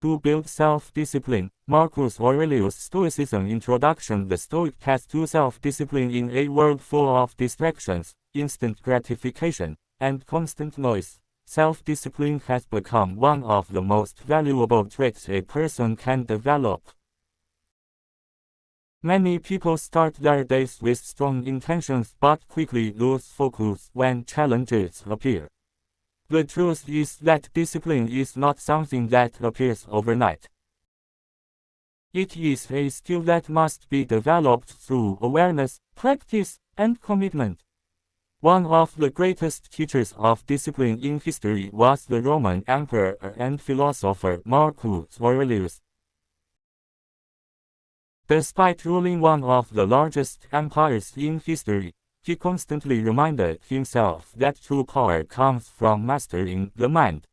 to build self-discipline. Marcus Aurelius' Stoicism Introduction. The Stoic path to self-discipline in a world full of distractions, instant gratification, and constant noise. Self-discipline has become one of the most valuable traits a person can develop. Many people start their days with strong intentions but quickly lose focus when challenges appear. The truth is that discipline is not something that appears overnight. It is a skill that must be developed through awareness, practice, and commitment. One of the greatest teachers of discipline in history was the Roman emperor and philosopher Marcus Aurelius. Despite ruling one of the largest empires in history, he constantly reminded himself that true power comes from mastering the mind.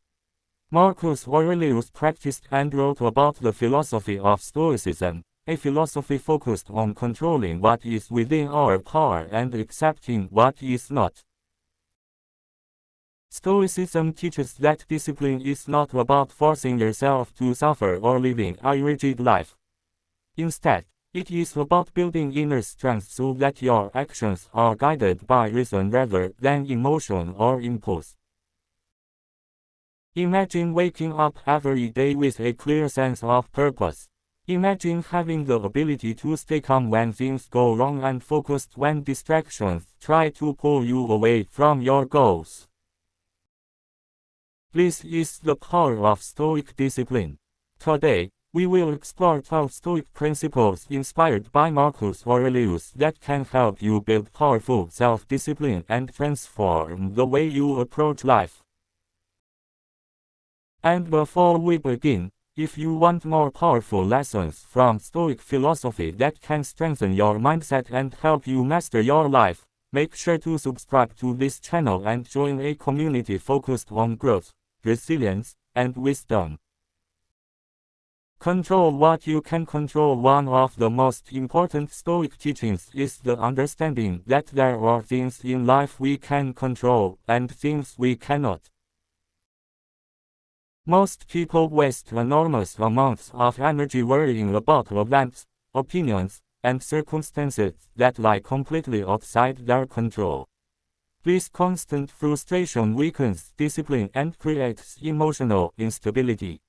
Marcus Aurelius practiced and wrote about the philosophy of Stoicism, a philosophy focused on controlling what is within our power and accepting what is not. Stoicism teaches that discipline is not about forcing yourself to suffer or living a rigid life. Instead, it is about building inner strength so that your actions are guided by reason rather than emotion or impulse. Imagine waking up every day with a clear sense of purpose. Imagine having the ability to stay calm when things go wrong and focused when distractions try to pull you away from your goals. This is the power of Stoic discipline. Today, we will explore 12 Stoic principles inspired by Marcus Aurelius that can help you build powerful self-discipline and transform the way you approach life. And before we begin, if you want more powerful lessons from Stoic philosophy that can strengthen your mindset and help you master your life, make sure to subscribe to this channel and join a community focused on growth, resilience, and wisdom. Control what you can control. One of the most important Stoic teachings is the understanding that there are things in life we can control and things we cannot. Most people waste enormous amounts of energy worrying about events, opinions, and circumstances that lie completely outside their control. This constant frustration weakens discipline and creates emotional instability.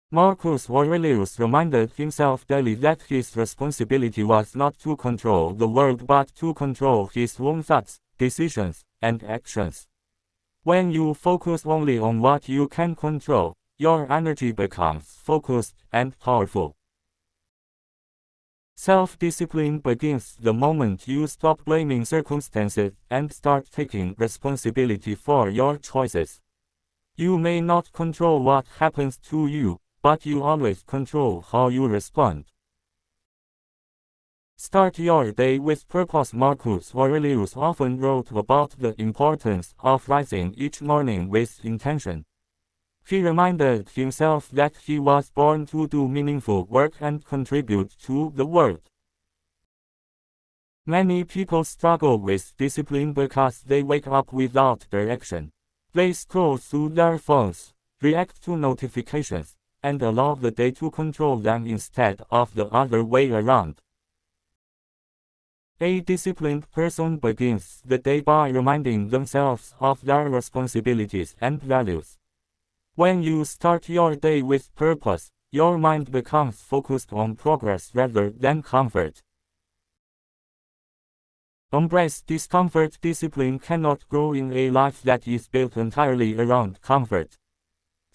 Marcus Aurelius reminded himself daily that his responsibility was not to control the world but to control his own thoughts, decisions, and actions. When you focus only on what you can control, your energy becomes focused and powerful. Self-discipline begins the moment you stop blaming circumstances and start taking responsibility for your choices. You may not control what happens to you, but you always control how you respond. Start your day with purpose. Marcus Aurelius often wrote about the importance of rising each morning with intention. He reminded himself that he was born to do meaningful work and contribute to the world. Many people struggle with discipline because they wake up without direction. They scroll through their phones, react to notifications, and allow the day to control them instead of the other way around. A disciplined person begins the day by reminding themselves of their responsibilities and values. When you start your day with purpose, your mind becomes focused on progress rather than comfort. Embrace discomfort. Discipline cannot grow in a life that is built entirely around comfort.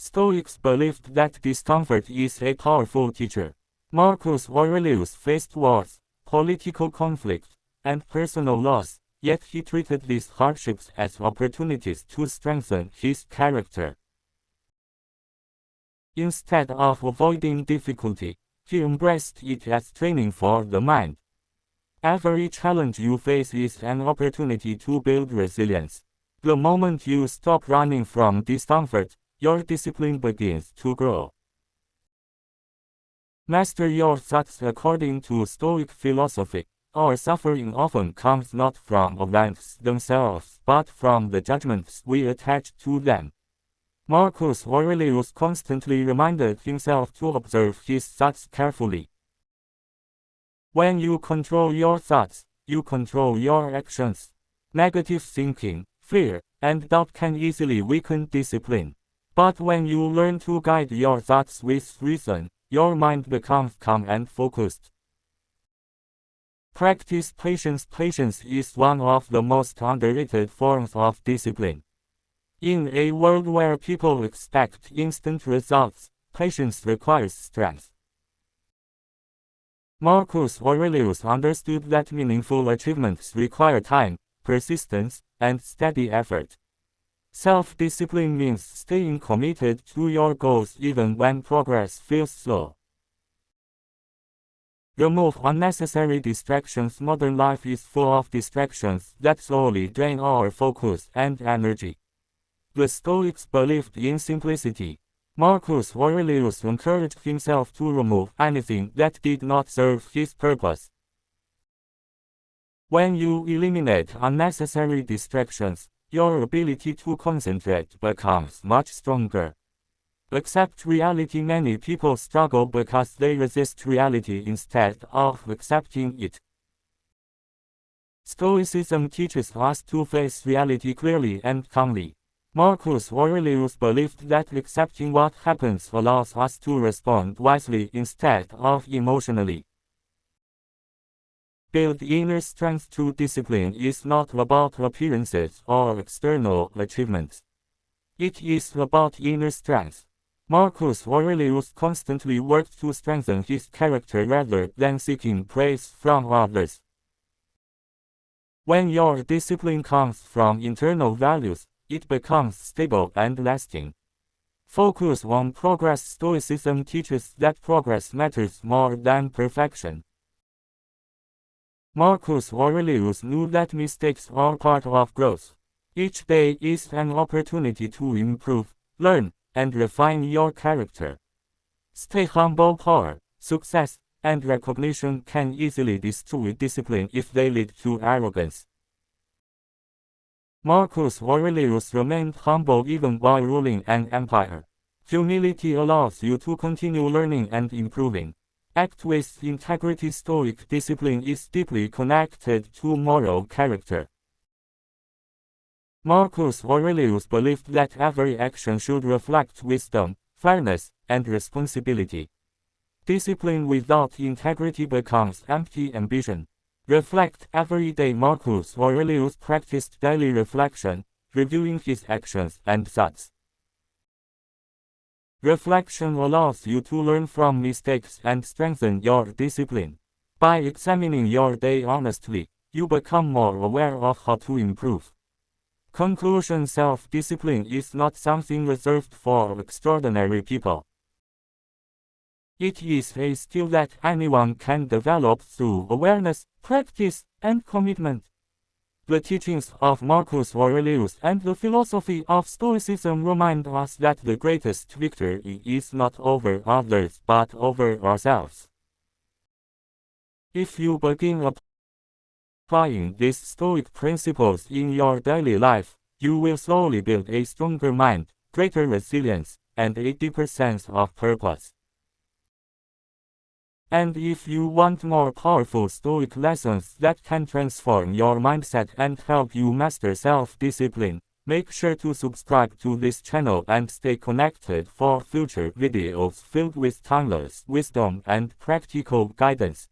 Stoics believed that discomfort is a powerful teacher. Marcus Aurelius faced wars, political conflict, and personal loss, yet he treated these hardships as opportunities to strengthen his character. Instead of avoiding difficulty, he embraced it as training for the mind. Every challenge you face is an opportunity to build resilience. The moment you stop running from discomfort, your discipline begins to grow. Master your thoughts. According to Stoic philosophy, our suffering often comes not from events themselves but from the judgments we attach to them. Marcus Aurelius constantly reminded himself to observe his thoughts carefully. When you control your thoughts, you control your actions. Negative thinking, fear, and doubt can easily weaken discipline. But when you learn to guide your thoughts with reason, your mind becomes calm and focused. Practice patience. Patience is one of the most underrated forms of discipline. In a world where people expect instant results, patience requires strength. Marcus Aurelius understood that meaningful achievements require time, persistence, and steady effort. Self-discipline means staying committed to your goals even when progress feels slow. Remove unnecessary distractions. Modern life is full of distractions that slowly drain our focus and energy. The Stoics believed in simplicity. Marcus Aurelius encouraged himself to remove anything that did not serve his purpose. When you eliminate unnecessary distractions, your ability to concentrate becomes much stronger. Accept reality. Many people struggle because they resist reality instead of accepting it. Stoicism teaches us to face reality clearly and calmly. Marcus Aurelius believed that accepting what happens allows us to respond wisely instead of emotionally. Build inner strength. True discipline is not about appearances or external achievements. It is about inner strength. Marcus Aurelius constantly worked to strengthen his character rather than seeking praise from others. When your discipline comes from internal values, it becomes stable and lasting. Focus on progress. Stoicism teaches that progress matters more than perfection. Marcus Aurelius knew that mistakes are part of growth. Each day is an opportunity to improve, learn, and refine your character. Stay humble. Power, success, and recognition can easily destroy discipline if they lead to arrogance. Marcus Aurelius remained humble even while ruling an empire. Humility allows you to continue learning and improving. Act with integrity. Stoic discipline is deeply connected to moral character. Marcus Aurelius believed that every action should reflect wisdom, fairness, and responsibility. Discipline without integrity becomes empty ambition. Reflect every day. Marcus Aurelius practiced daily reflection, reviewing his actions and thoughts. Reflection allows you to learn from mistakes and strengthen your discipline. By examining your day honestly, you become more aware of how to improve. Conclusion. Self-discipline is not something reserved for extraordinary people. It is a skill that anyone can develop through awareness, practice, and commitment. The teachings of Marcus Aurelius and the philosophy of Stoicism remind us that the greatest victory is not over others but over ourselves. If you begin applying these Stoic principles in your daily life, you will slowly build a stronger mind, greater resilience, and a deeper sense of purpose. And if you want more powerful Stoic lessons that can transform your mindset and help you master self-discipline, make sure to subscribe to this channel and stay connected for future videos filled with timeless wisdom and practical guidance.